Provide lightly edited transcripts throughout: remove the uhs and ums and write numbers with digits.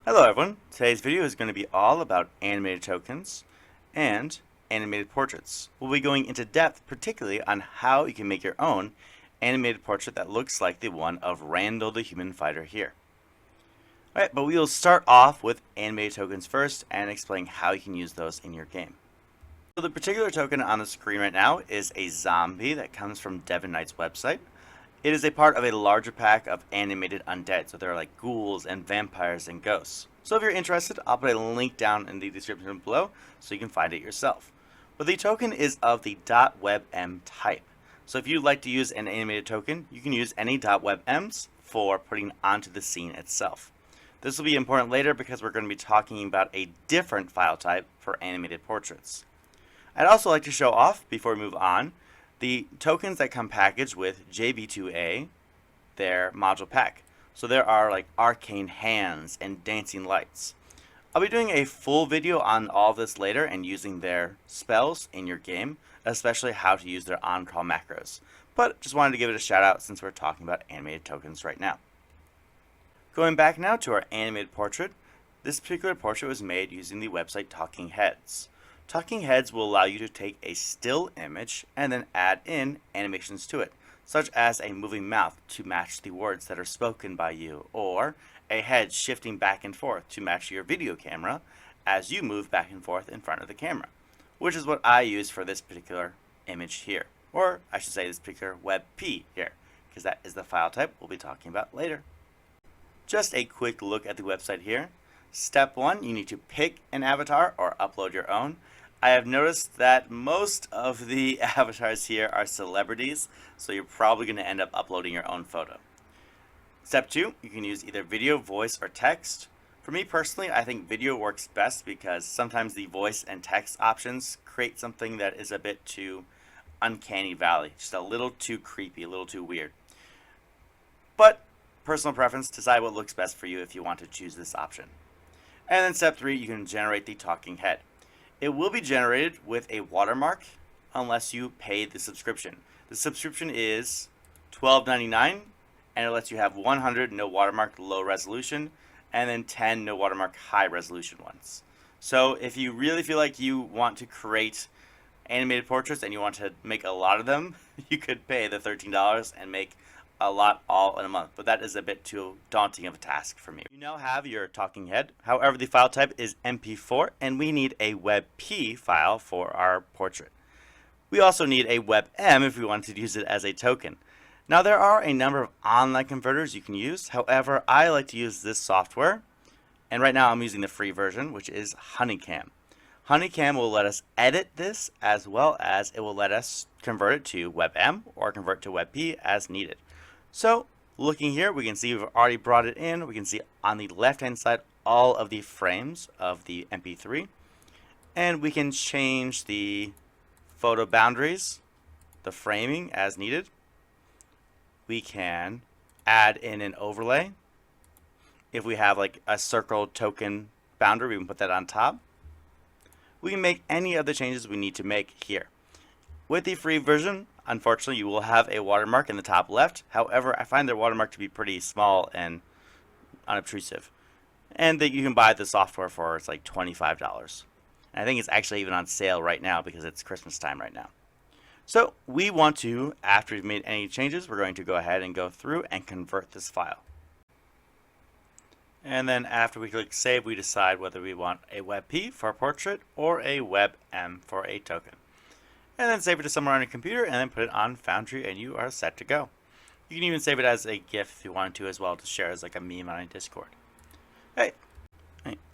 Hello everyone, today's video is going to be all about animated tokens and animated portraits. We'll be going into depth particularly on how you can make your own animated portrait that looks like the one of Randall the Human Fighter here. Alright, but we will start off with animated tokens first and explain how you can use those in your game. So the particular token on the screen right now is a zombie that comes from Devon Knight's website. It is a part of a larger pack of animated undead, so there are like ghouls and vampires and ghosts. So if you're interested, I'll put a link down in the description below so you can find it yourself. But the token is of the .webm type. So if you'd like to use an animated token, you can use any .webms for putting onto the scene itself. This will be important later because we're going to be talking about a different file type for animated portraits. I'd also like to show off, before we move on, the tokens that come packaged with JV2A, their module pack. So there are like arcane hands and dancing lights. I'll be doing a full video on all this later and using their spells in your game, especially how to use their on-call macros. But just wanted to give it a shout out since we're talking about animated tokens right now. Going back now to our animated portrait, this particular portrait was made using the website Talking Heads. Talking Heads will allow you to take a still image and then add in animations to it, such as a moving mouth to match the words that are spoken by you, or a head shifting back and forth to match your video camera as you move back and forth in front of the camera, which is what I use for this particular image here, or I should say this particular WebP here, because that is the file type we'll be talking about later. Just a quick look at the website here. Step 1, you need to pick an avatar or upload your own. I have noticed that most of the avatars here are celebrities, so you're probably going to end up uploading your own photo. Step 2, you can use either video, voice, or text. For me personally, I think video works best because sometimes the voice and text options create something that is a bit too uncanny valley, just a little too creepy, a little too weird. But personal preference, decide what looks best for you if you want to choose this option. And then step 3, you can generate the talking head. It will be generated with a watermark unless you pay the subscription. The subscription is $12.99 and it lets you have 100 no watermark low resolution and then 10 no watermark high resolution ones. So if you really feel like you want to create animated portraits and you want to make a lot of them, you could pay the $13 and make a lot all in a month, but that is a bit too daunting of a task for me. You now have your talking head. However, the file type is MP4 and we need a WebP file for our portrait. We also need a WebM if we wanted to use it as a token. Now there are a number of online converters you can use. However, I like to use this software, and right now I'm using the free version, which is Honeycam. Honeycam will let us edit this as well as it will let us convert it to WebM or convert to WebP as needed. So looking here, we can see we've already brought it in. We can see on the left hand side all of the frames of the MP3, and we can change the photo boundaries, the framing as needed. We can add in an overlay. If we have like a circle token boundary, we can put that on top. We can make any of the changes we need to make here. With the free version, unfortunately, you will have a watermark in the top left. However, I find their watermark to be pretty small and unobtrusive. And that you can buy the software for, it's like $25. And I think it's actually even on sale right now because it's Christmas time right now. So we want to, after we've made any changes, we're going to go ahead and go through and convert this file. And then after we click save, we decide whether we want a WebP for a portrait or a WebM for a token. And then save it to somewhere on your computer and then put it on Foundry and you are set to go. You can even save it as a GIF if you wanted to as well to share as like a meme on a Discord. Hey.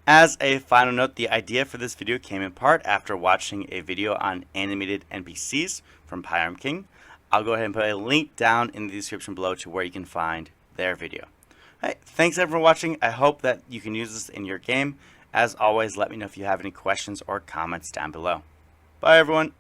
As a final note, the idea for this video came in part after watching a video on animated NPCs from Pyram King. I'll go ahead and put a link down in the description below to where you can find their video. Hey, thanks everyone for watching. I hope that you can use this in your game. As always, let me know if you have any questions or comments down below. Bye everyone.